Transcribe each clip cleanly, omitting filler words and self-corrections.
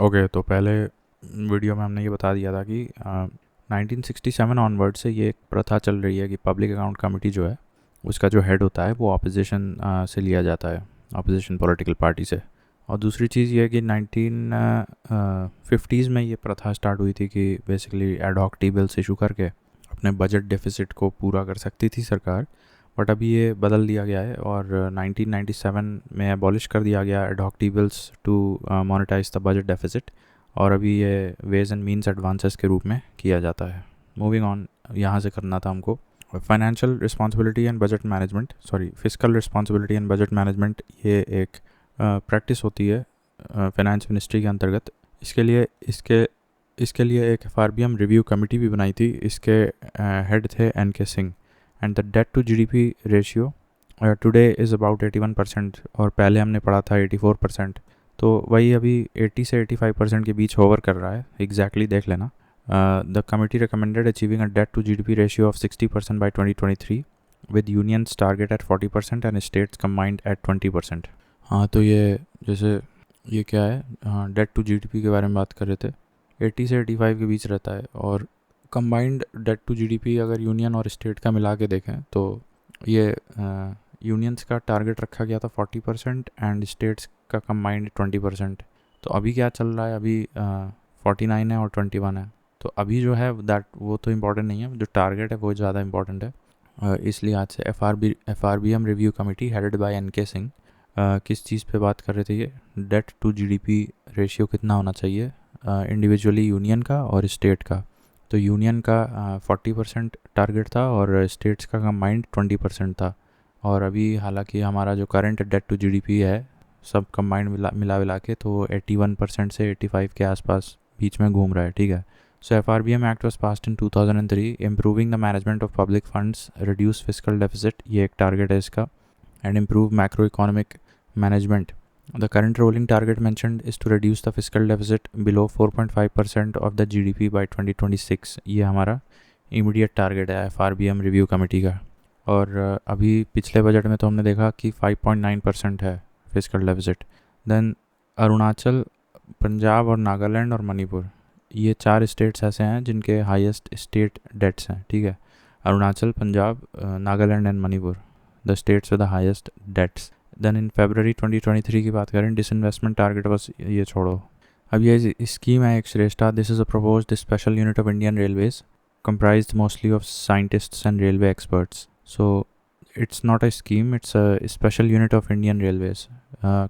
Okay, तो पहले video में हमने ये बता दिया था कि 1967 ऑनवर्ड से ये एक प्रथा चल रही है कि पब्लिक अकाउंट कमेटी जो है उसका जो हेड होता है वो ऑपोजिशन से लिया जाता है, ऑपोजिशन पॉलिटिकल पार्टी से। और दूसरी चीज़ ये है कि 1950s में ये प्रथा स्टार्ट हुई थी कि basically ad hoc T bills issue करके अपने बजट डेफिसिट को पूरा कर सकती थी सरकार। बट अभी ये बदल दिया गया है और 1997 में अबॉलिश कर दिया गया ad hoc T bills to monetise the budget deficit, और अभी ये वेज एंड मीन्स एडवांसेस के रूप में किया जाता है। मूविंग ऑन, यहाँ से करना था हमको financial responsibility and budget management, physical responsibility and budget management. ये एक प्रैक्टिस होती है फाइनेंस मिनिस्ट्री के अंतर्गत। इसके लिए एक FRBM रिव्यू कमेटी भी बनाई थी। इसके हेड थे NK Singh. And the debt to GDP ratio today is about 81%, और पहले हमने पढ़ा था 84%। तो वही अभी 80 से 85% के बीच होवर कर रहा है। एग्जैक्टली देख लेना। The committee recommended achieving a debt to GDP ratio of 60% by 2023 with unions target at 40% and states combined at 20%। हाँ, तो ये जैसे ये क्या है, हाँ, डेट टू GDP के बारे में बात कर रहे थे। 80 से 85 के बीच रहता है, और कंबाइंड डेट टू GDP अगर यूनियन और स्टेट का मिला के देखें तो ये यूनियंस का टारगेट रखा गया था 40% एंड स्टेट्स का कंबाइंड 20%। तो अभी क्या चल रहा है, अभी 49 है और 21 है। तो अभी जो है दैट वो तो इम्पोर्टेंट नहीं है, जो टारगेट है वो ज़्यादा इम्पोर्टेंट है। इसलिए आज से FRBM review committee headed by NK Singh किस चीज़ पे बात कर रहे थे, ये डेट टू GDP रेशियो कितना होना चाहिए इंडिविजुअली यूनियन का और स्टेट का। तो यूनियन का 40% टारगेट था और स्टेट्स का कंबाइंड 20% था। और अभी हालांकि हमारा जो करंट डेट टू GDP है सब कंबाइंड मिला के तो 81% से 85 के आसपास बीच में घूम रहा है। ठीक है। सो FRBM act was passed in 2003, improving the management of public funds, reduce physical deficit, ये एक टारगेट है इसका, and improve macroeconomic management. The current rolling target mentioned is to reduce the fiscal deficit below 4.5% of the GDP by 2026. ये हमारा immediate target है FRBM review committee का। और अभी पिछले बजट में तो हमने देखा कि 5.9% है fiscal deficit. Then Arunachal, Punjab और नागालैंड और मणिपुर, ये 4 स्टेट्स ऐसे हैं जिनके हाईएस्ट स्टेट डेट्स हैं। ठीक है, Arunachal, Punjab, Nagaland and Manipur, the states with the highest dates. Then in February 2023 की बात करें, डिसइन्वेस्टमेंट टारगेट बस ये छोड़ो। अब ये स्कीम है एक Shreshta. This is a proposed special unit of Indian railways comprised mostly of scientists and railway experts. So it's not a scheme, it's a special unit of Indian Railways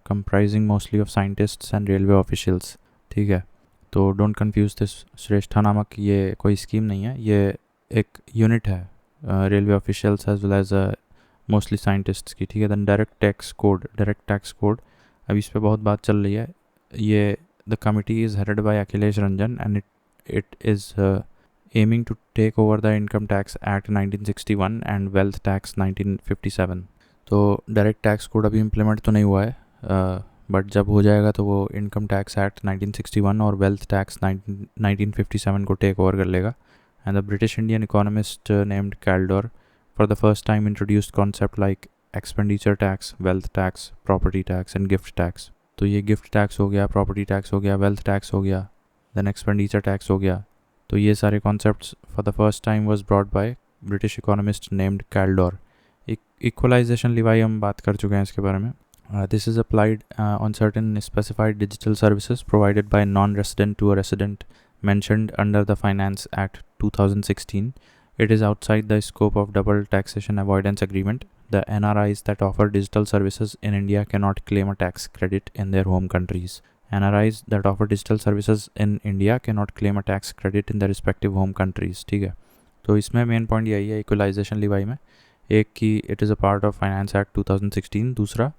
comprising mostly of scientists and railway officials. ठीक है, तो don't confuse this. श्रेष्ठा नामक ये कोई scheme नहीं है, ये एक यूनिट है railway officials as well as mostly scientists की। ठीक है। दैन डायरेक्ट टैक्स कोड, अभी इस पर बहुत बात चल रही है। ये the committee is headed by Akhilesh Ranjan and it is aiming to take over the Income Tax Act 1961 and Wealth Tax 1957। तो डायरेक्ट टैक्स कोड अभी इम्प्लीमेंट तो नहीं हुआ है, बट जब हो जाएगा तो वो इनकम टैक्स एक्ट 1961 और वेल्थ टैक्स 1957 को टेक ओवर कर लेगा। And the British Indian economist named Kaldor for the first time introduced concept like expenditure tax, wealth tax, property tax and gift tax. तो ये गिफ्ट टैक्स हो गया, property tax हो गया, wealth tax हो गया, देन एक्सपेंडिचर टैक्स हो गया। तो ये सारे concepts for the first time was brought by British economist named Kaldor. Equalization levy हम बात कर चुके हैं इसके बारे में। This is applied on certain specified digital services provided by non resident to a resident mentioned under the Finance Act 2016. It is outside the scope of double taxation avoidance agreement. The NRIs that offer digital services in India cannot claim a tax credit in their home countries. NRIs that offer digital services in India cannot claim a tax credit in their respective home countries। ठीक है, तो इसमें main point यही है equalisation Levi में। एक कि it is a part of finance act 2016, दूसरा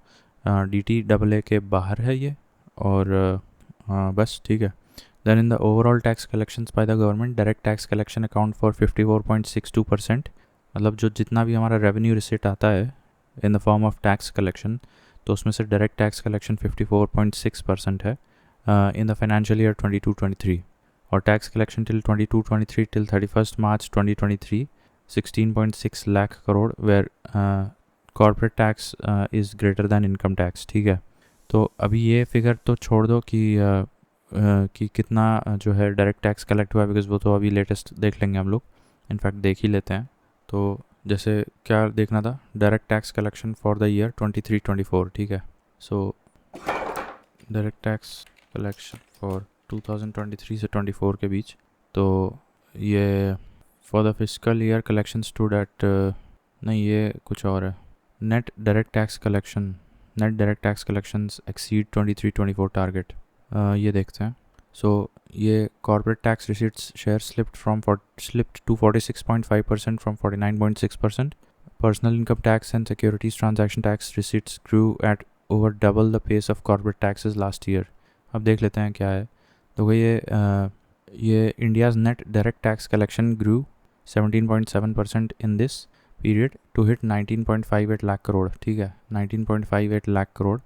DTAA के बाहर है ये, और बस ठीक है। Then in the overall tax collections by the government, direct tax collection account for 54.62%। मतलब जो जितना भी हमारा रेवेन्यू रिसीट आता है in the form of tax collection, तो उसमें से डायरेक्ट टैक्स कलेक्शन 54.6% है इन द फाइनेंशियल ईयर 22-23। और tax collection till 22-23 till 31 March 2023 16.6 lakh crore, where corporate tax is greater than income tax. ठीक है, तो अभी ये फिगर तो छोड़ दो कि कि कितना जो है डायरेक्ट टैक्स कलेक्ट हुआ है, बिकॉज वो तो अभी लेटेस्ट देख लेंगे हम लोग, इनफैक्ट देख ही लेते हैं। तो जैसे क्या देखना था, direct tax collection for the year 23-24, ठीक है। So direct tax collection for 2023 से 24 के बीच, तो ये for the physical year collection stood at, नहीं ये कुछ और है, net direct tax collection, net direct tax collections exceed 23-24 target, ये देखते हैं। सो ये corporate tax receipts share slipped to 46.5% from 49.6%. Personal income tax and securities transaction tax receipts grew at over double the pace of corporate taxes last year. अब देख लेते हैं क्या है। तो ये India's net direct tax collection grew 17.7% in this period to hit 19.58 lakh crore, ठीक है। 19.58 लाख करोड़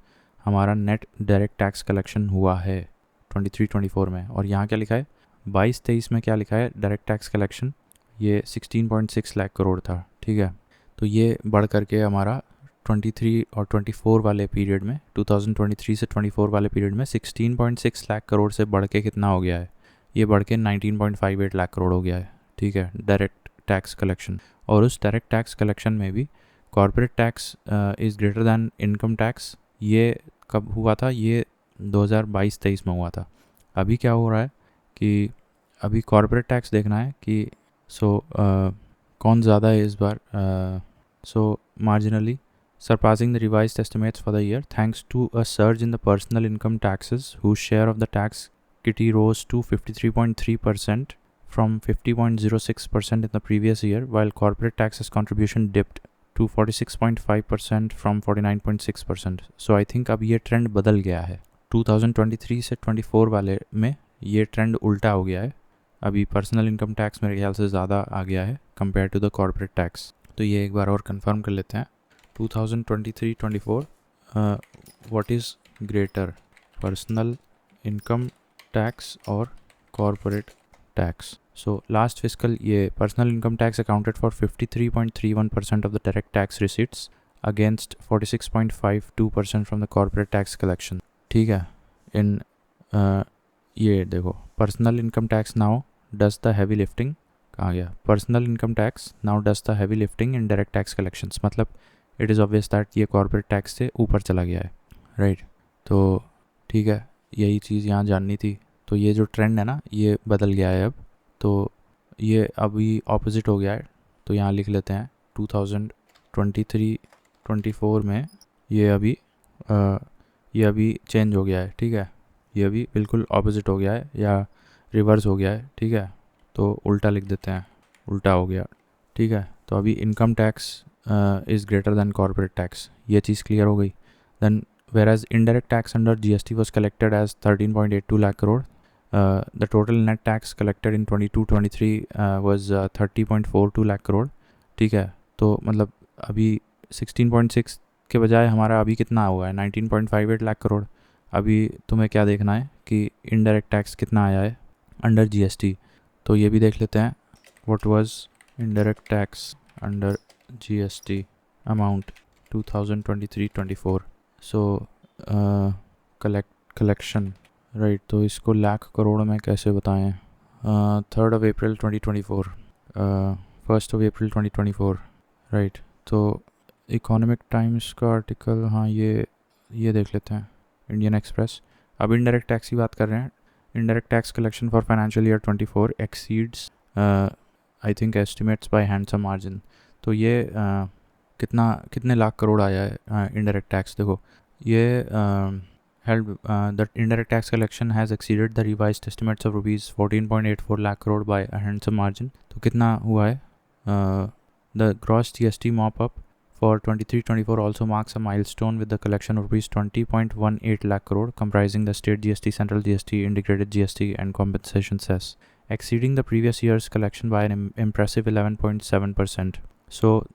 हमारा नेट डायरेक्ट टैक्स कलेक्शन हुआ है 23-24 में। और यहाँ क्या लिखा है 22-23 में, क्या लिखा है डायरेक्ट टैक्स कलेक्शन, ये 16.6 लाख करोड़ था, ठीक है। तो ये बढ़ करके हमारा 23 और 24 वाले पीरियड में, 2023 से 24 वाले पीरियड में 16.6 लाख करोड़ से बढ़ के कितना हो गया है, ये बढ़ के 19.58 लाख करोड़ हो गया है, ठीक है, डायरेक्ट टैक्स कलेक्शन। और उस डायरेक्ट टैक्स कलेक्शन में भी corporate tax is greater than income tax, ये कब हुआ था, ये 2022-23 में हुआ था। अभी क्या हो रहा है कि अभी कॉर्पोरेट टैक्स देखना है कि कौन ज़्यादा है इस बार। सो marginally surpassing the revised estimates for the year thanks to a surge in the personal income taxes, whose share of the tax kitty rose to 53.3% from 50.06% in the previous year, while corporate taxes contribution dipped to 46.5% from 49.6%. So I think अब ये trend बदल गया है, 2023 से 24 वाले में ये trend उल्टा हो गया है। अभी पर्सनल इनकम टैक्स मेरे ख्याल से ज़्यादा आ गया है compare to the corporate tax. तो ये एक बार और कंफर्म कर लेते हैं, 2023-24 what is greater, personal income tax और corporate tax. So last physical ये personal income tax accounted for 53.31% of the direct tax receipts against 46.52% from the corporate tax collection, ठीक है। इन ये देखो, personal income tax now does the heavy lifting, कहाँ गया, personal income tax now does the heavy lifting in direct tax collections, मतलब it is obvious that ये corporate tax से ऊपर चला गया है, राइट। तो ठीक है, यही चीज़ यहाँ जाननी थी। तो ये जो ट्रेंड है ना, ये बदल गया है अब, तो ये अभी ऑपोजिट हो गया है। तो यहाँ लिख लेते हैं 2023-24 में ये अभी चेंज हो गया है, ठीक है, ये अभी बिल्कुल ऑपोजिट हो गया है या रिवर्स हो गया है, ठीक है। तो उल्टा लिख देते हैं, उल्टा हो गया, ठीक है। तो अभी income tax is greater than corporate tax, ये चीज़ क्लियर हो गई। Then whereas indirect tax under GST was collected as 13.82 lakh crore, the total net tax collected in 22-23 was 30.42 lakh crore, ठीक है। तो मतलब अभी 16.6 के बजाय हमारा अभी कितना हुआ है, 19.58 लाख करोड़। अभी तुम्हें क्या देखना है कि इनडायरेक्ट टैक्स कितना आया है अंडर GST, तो ये भी देख लेते हैं। What was indirect tax under GST amount 2023-24, so collection, right. तो इसको लाख करोड़ में कैसे बताएं, 3rd of April 2024, 1st of April 2024, right. तो इकोनॉमिक टाइम्स का आर्टिकल, हाँ ये देख लेते हैं, इंडियन एक्सप्रेस। अब इनडायरेक्ट टैक्स की बात कर रहे हैं। Indirect tax collection for financial year 24 exceeds I think estimates by handsome margin. तो ये कितने लाख करोड़ आया है इनडायरेक्ट टैक्स, देखो ये the indirect tax collection has exceeded the revised estimates of rupees 14.84 lakh crore by a handsome margin। तो कितना हुआ है, the gross GST mop up for 23-24 also marks a milestone with the collection of rupees 20.18 lakh crore comprising the state GST, central GST, integrated GST and compensation cess, exceeding the previous year's collection by an impressive 11.7%। So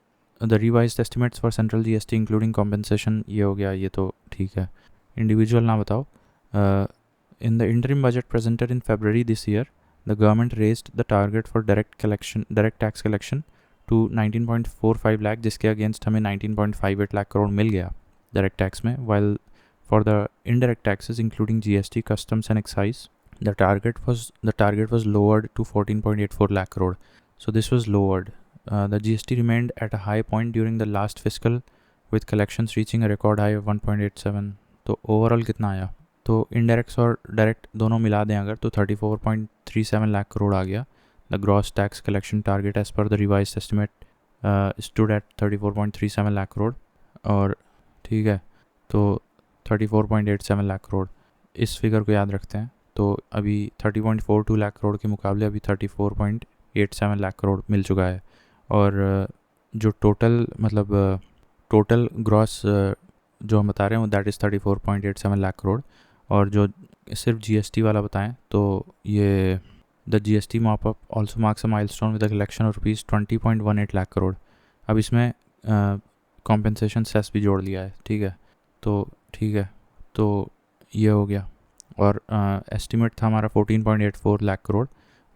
the revised estimates for central GST including compensation, ये हो गया, ये तो ठीक है। Individual ना बताओ। In the interim budget presented in February this year, the government raised the target for direct tax collection to 19.45 lakh, जिसके अगेंस्ट हमें 19.58 लाख करोड़ मिल गया डायरेक्ट टैक्स में, while for the indirect taxes including GST, customs and excise, The target was lowered to 14.84 lakh crore. So this was lowered. The GST remained at a high point during the last fiscal with collections reaching a record high of 1.87. तो overall कितना आया? तो इनडायरेक्ट्स और direct दोनों मिला दें अगर तो 34.37 लाख करोड़ आ गया. The gross tax collection target as per the revised estimate stood at 34.37 lakh crore. और ठीक है, तो 34.87 लाख करोड़ इस फिगर को याद रखते हैं. तो अभी 30.42 लाख करोड़ के मुकाबले अभी 34.87 लाख करोड़ मिल चुका है. और जो टोटल मतलब टोटल ग्रॉस जो हम बता रहे हैं दैट इज़ 34.87 लाख करोड़. और जो सिर्फ GST वाला बताएं तो ये the GST mop up also marks a milestone with the collection of rupees 20.18 lakh crore. अब इसमें कॉम्पेंसेशन सेस भी जोड़ लिया है. ठीक है, तो ठीक है, तो ये हो गया. और एस्टिमेट था हमारा 14.84 लाख करोड़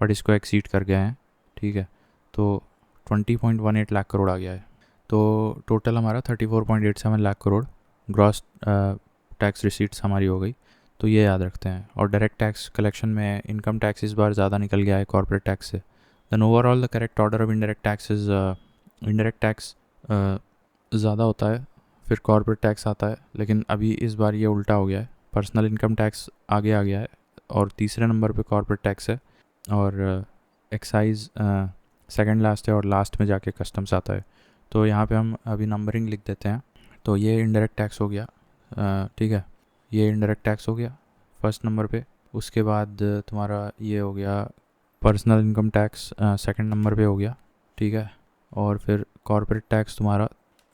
बट इसको एक्सीड कर गए हैं. ठीक है, तो 20.18 लाख करोड़ आ गया है. तो टोटल हमारा 34.87 lakh crore gross tax receipts हमारी हो गई. तो ये याद रखते हैं. और डायरेक्ट टैक्स कलेक्शन में इनकम टैक्स इस बार ज़्यादा निकल गया है कॉर्पोरेट टैक्स से. Then overall the correct order of indirect tax is indirect tax ज़्यादा होता है, फिर कॉर्पोरेट टैक्स आता है. लेकिन अभी इस बार ये उल्टा हो गया है. पर्सनल इनकम टैक्स आगे आ गया है और तीसरे नंबर पे कॉर्पोरेट टैक्स है और एक्साइज सेकंड लास्ट है और लास्ट में जाके कस्टम्स आता है. तो यहाँ पे हम अभी नंबरिंग लिख देते हैं. तो ये इनडायरेक्ट टैक्स हो गया. ठीक है, ये इनडायरेक्ट टैक्स हो गया फर्स्ट नंबर पे. उसके बाद तुम्हारा ये हो गया personal income tax second number पे हो गया. ठीक है, और फिर कॉर्पोरेट टैक्स तुम्हारा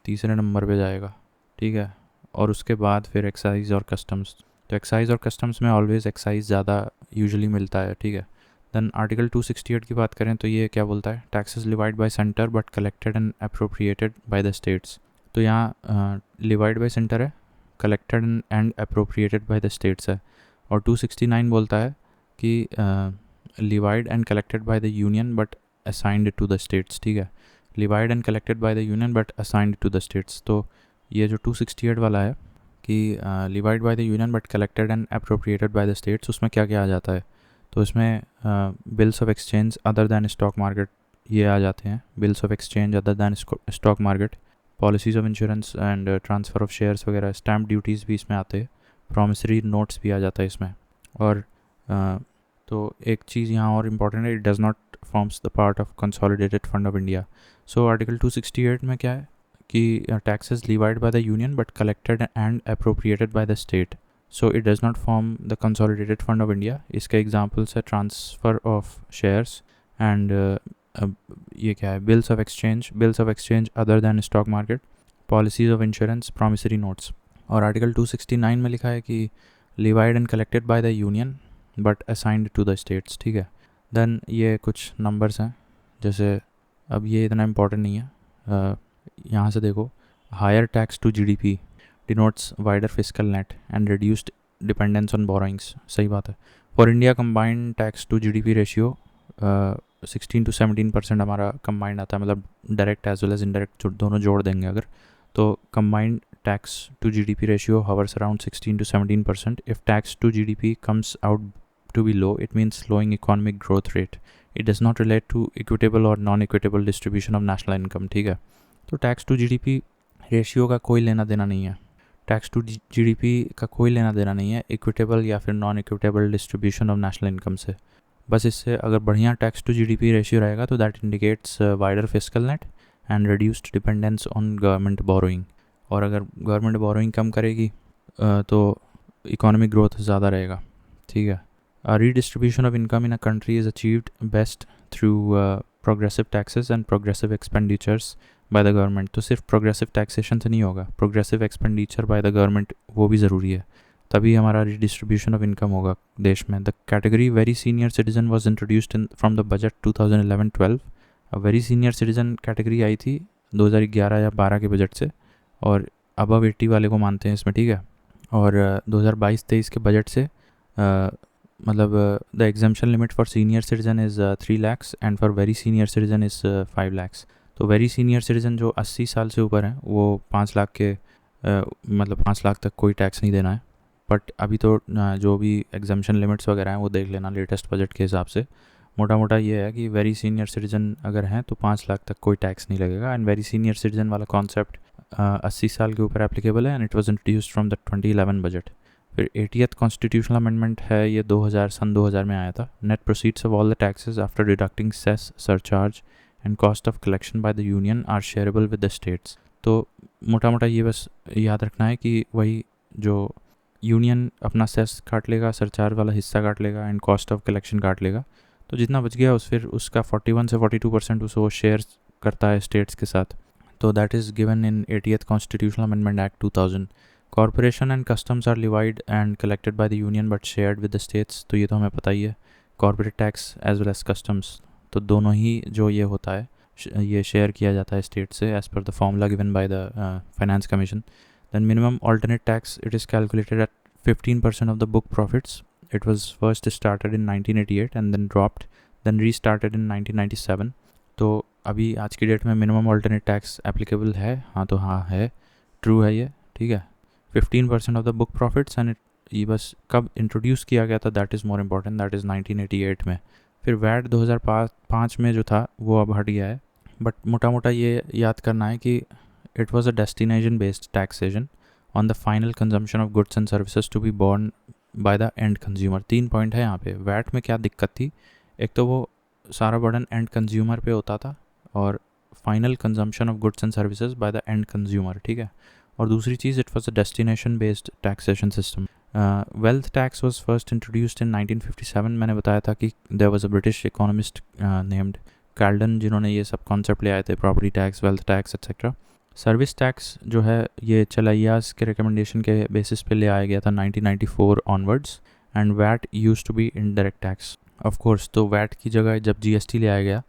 तीसरे नंबर पे जाएगा. ठीक है, और उसके बाद फिर एक्साइज और कस्टम्स. तो एक्साइज और कस्टम्स में ऑलवेज एक्साइज ज़्यादा यूजुअली मिलता है. ठीक है, देन आर्टिकल 268 की बात करें तो ये क्या बोलता है? Taxes levied by centre but collected and appropriated by the states. तो यहाँ लिवाइड बाय सेंटर है, collected and appropriated by the states है. और 269 बोलता है कि levied and collected by the union but assigned to the states. ठीक है, levied and collected by the union but assigned to the states. तो ये जो 268 वाला है कि levied by the union but collected and appropriated by the states, उसमें क्या क्या आ जाता है? तो इसमें bills of exchange other than stock market ये आ जाते हैं. Bills of exchange other than stock market, policies of insurance and transfer of shares वगैरह, स्टैम्प ड्यूटीज़ भी इसमें आते हैं, प्रॉमिसरी नोट्स भी आ जाता है इसमें. और तो एक चीज़ यहाँ और इम्पॉर्टेंट है, it does not forms the part of consolidated fund of India. So article 268 में क्या है कि taxes levied by the union but collected and appropriated by the state, so it does not form the consolidated fund of India. इसके examples है transfer of shares and ये क्या है? Bills of exchange other than stock market, policies of insurance, promissory notes. और article 269 में लिखा है कि levied and collected by the union but assigned to the states. ठीक है, देन ये कुछ नंबर्स हैं, जैसे अब ये इतना इम्पोर्टेंट नहीं है. यहाँ से देखो, higher tax to GDP denotes wider fiscal net and reduced dependence on borrowings. सही बात है. For India combined tax to GDP ratio 16 to 17% हमारा कंबाइंड आता है, मतलब direct as well as indirect दोनों जोड़ देंगे अगर, तो combined tax to GDP ratio hovers around 16 to 17%. If tax to GDP comes out to be low, it means slowing economic growth rate. It does not relate to equitable or non-equitable distribution of national income. ठीक है, तो tax to GDP ratio का कोई लेना देना नहीं है. Tax to GDP का कोई लेना देना नहीं है इक्विटेबल या फिर non equitable distribution of national income से. बस इससे अगर बढ़िया टैक्स टू GDP रेशियो रहेगा तो that indicates wider fiscal net and reduced dependence on government borrowing. और अगर गवर्नमेंट बोरोइंग कम करेगी तो इकोनॉमिक ग्रोथ ज़्यादा रहेगा. ठीक है, redistribution of income in a country is achieved best through progressive taxes and progressive expenditures by the government. तो सिर्फ प्रोग्रेसिव टैक्सेशन से नहीं होगा, progressive expenditure by the government वो भी ज़रूरी है, तभी हमारा रीडिस्ट्रीब्यूशन ऑफ इनकम होगा देश में. The category very senior citizen was introduced in from the budget 2011-12. Very senior citizen category आई थी 2011 या 12 के बजट से, और अबव 80 वाले को मानते हैं इसमें. ठीक है, और 2022-23 के बजट से मतलब the exemption limit for senior citizen is 3 lakhs and for very senior citizen is 5 lakhs. तो वेरी सीनियर सिटीजन जो 80 साल से ऊपर हैं वो 5 लाख के मतलब 5 लाख तक कोई टैक्स नहीं देना है. बट अभी तो जो भी एग्जामेशन लिमिट्स वगैरह हैं वो देख लेना लेटेस्ट बजट के हिसाब से। मोटा मोटा ये है कि वेरी सीनियर सिटीजन अगर हैं तो 5 लाख तक कोई टैक्स नहीं लगेगा। एंड वेरी सीनियर सिटीजन वाला कॉन्सेप्ट 80 साल के ऊपर एप्लीकेबल है and it was introduced from the 2011 budget. फिर 80th कॉन्स्टिट्यूशनल अमेंडमेंट है, ये 2000 में आया था। Net proceeds of all the taxes after deducting cess, surcharge and cost of collection by the union are shareable with the states. तो मोटा मोटा ये बस याद रखना है कि वही जो यूनियन अपना सेस काट लेगा, सरचार्ज वाला हिस्सा काट लेगा एंड कॉस्ट ऑफ कलेक्शन काट लेगा, तो जितना बच गया फिर उसका 41 से 42% उसे वो शेयर करता है स्टेट्स के साथ। तो that is given in 80th constitutional amendment act 2000। Corporation and customs are levied and collected by the union but shared with the states. तो ये तो हमें पता ही है, corporate tax as well as customs, तो दोनों ही जो ये होता है ये शेयर किया जाता है स्टेट से as per the formula given by the finance commission. Then minimum alternate tax, it is calculated at 15% of the book profits. It was first started in 1988 and then dropped, then restarted in 1997. तो अभी आज की date में minimum alternate tax applicable है, हाँ तो हाँ है, ट्रू है ये, ठीक है। 15% of the book profits and ये बस कब इंट्रोड्यूस किया गया था that is more important, that is 1988 में। फिर वैट 2005 में जो था वो अब हट गया है। बट मोटा मोटा ये याद करना है कि it was a destination based taxation on the final consumption of goods and services to be borne by the end consumer. 3 point है यहाँ पे। वैट में क्या दिक्कत थी, एक तो वो सारा बर्डन एंड कंज्यूमर पे होता था, और final consumption of goods and services by the end consumer, ठीक है। और दूसरी चीज़, it was a destination based taxation system. Wealth tax was first introduced in 1957। मैंने बताया था कि there was a British economist named Kaldor जिन्होंने ये सब कॉन्सेप्ट ले आए थे, property tax, wealth tax etcetera. Service tax जो है ये चलैयास के रिकमेंडेशन के बेसिस पे ले आया गया था 1994 onwards. And VAT used to be indirect tax of course. तो वैट की जगह जब जीएसटी ले आया गया,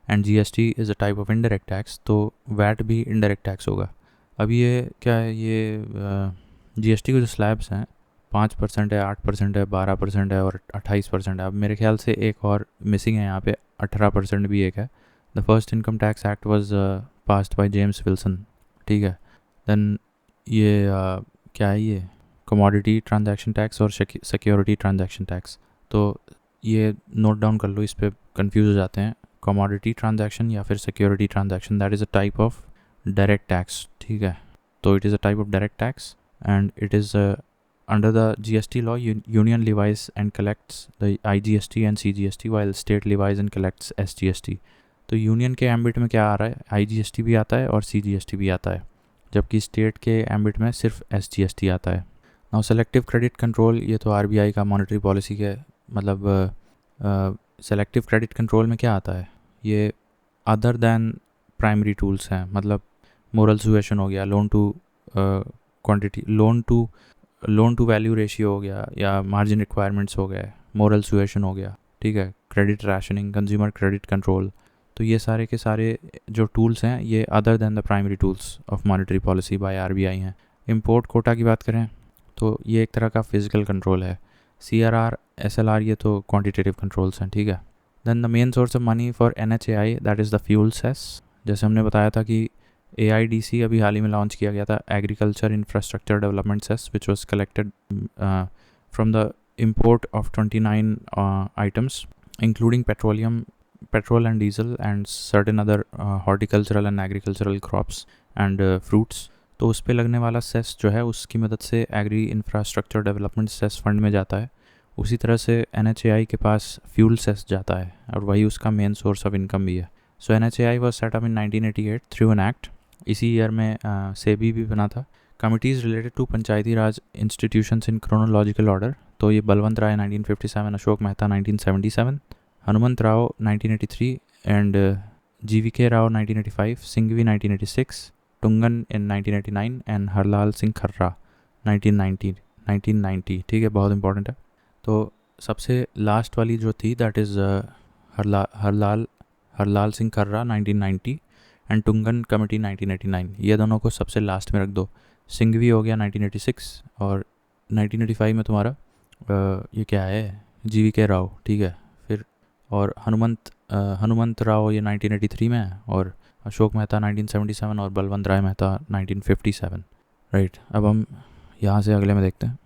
and GST is a type of indirect tax, तो वैट भी इनडायरेक्ट टैक्स होगा। अब ये क्या है, ये जीएसटी के जो स्लैब्स हैं 5% है, 8% है, 12% है और 28% है। अब मेरे ख्याल से एक और मिसिंग है यहाँ पे, 18% भी एक है। The first income tax act was passed by James Wilson, ठीक है। देन ये क्या है, ये कमोडिटी ट्रांजैक्शन टैक्स और सिक्योरिटी ट्रांजैक्शन टैक्स। तो ये नोट डाउन कर लो, इस पर कंफ्यूज हो जाते हैं। कमोडिटी ट्रांजैक्शन या फिर security transaction, that is a type of direct tax, ठीक है। तो it is a type of direct tax and it is under the GST law, union levies and collects the IGST and CGST while state levies and collects SGST। तो union के ambit में क्या आ रहा है, IGST भी आता है और CGST भी आता है, जबकि स्टेट के एम्बिट में सिर्फ SGST आता है। नाउ सेलेक्टिव क्रेडिट कंट्रोल, ये तो RBI का मॉनेटरी पॉलिसी के मतलब सेलेक्टिव क्रेडिट कंट्रोल में क्या आता है, ये अदर दैन प्राइमरी टूल्स हैं। मतलब मोरल सुएशन हो गया, loan to quantity, loan to value ratio हो गया, या मार्जिन रिक्वायरमेंट्स हो गए, मोरल सुएशन हो गया, ठीक है, credit rationing, consumer credit control. तो ये सारे के सारे जो टूल्स हैं ये other than the primary tools of monetary policy bye RBI हैं। इंपोर्ट कोटा की बात करें तो ये एक तरह का फिजिकल कंट्रोल है। CRR, SLR ये तो क्वांटिटेटिव कंट्रोल्स हैं, ठीक है। Then the main source of money for NHAI, that is the fuel cess. जैसे हमने बताया था कि AIDC अभी हाल ही में लॉन्च किया गया था, agriculture infrastructure development cess, which was collected from the import of 29 items including petrol and diesel and certain other horticultural and agricultural crops and fruits। तो उस पे लगने वाला सेस जो है उसकी मदद से agri infrastructure development cess fund में जाता है। उसी तरह से NHAI के पास फ्यूल सेस जाता है और वही उसका मेन सोर्स ऑफ इनकम भी है। So NHAI was set up in 1988 through an act. इसी ईयर में सेबी भी बना था। Committees related to Panchayati Raj institutions in chronological order, तो ये Balwant Rai 1957, Ashok Mehta 1977, Hanumant Rao 1983 and GVK Rao 1985, Singhvi 1986, Thungon in 1989 and Harlal Singh Kharra 1990, ठीक है, बहुत इंपॉर्टेंट है। तो सबसे लास्ट वाली जो थी that is Harlal Singh Kharra 1990 and Thungon committee 1989। ये दोनों को सबसे लास्ट में रख दो। सिंघवी हो गया 1986 और 1985 में तुम्हारा ये क्या है, GVK राव, ठीक है। फिर और हनुमंत राव ये 1983 में है, और अशोक मेहता 1977 और बलवंत राय मेहता 1957, राइट। अब हम यहाँ से अगले में देखते हैं।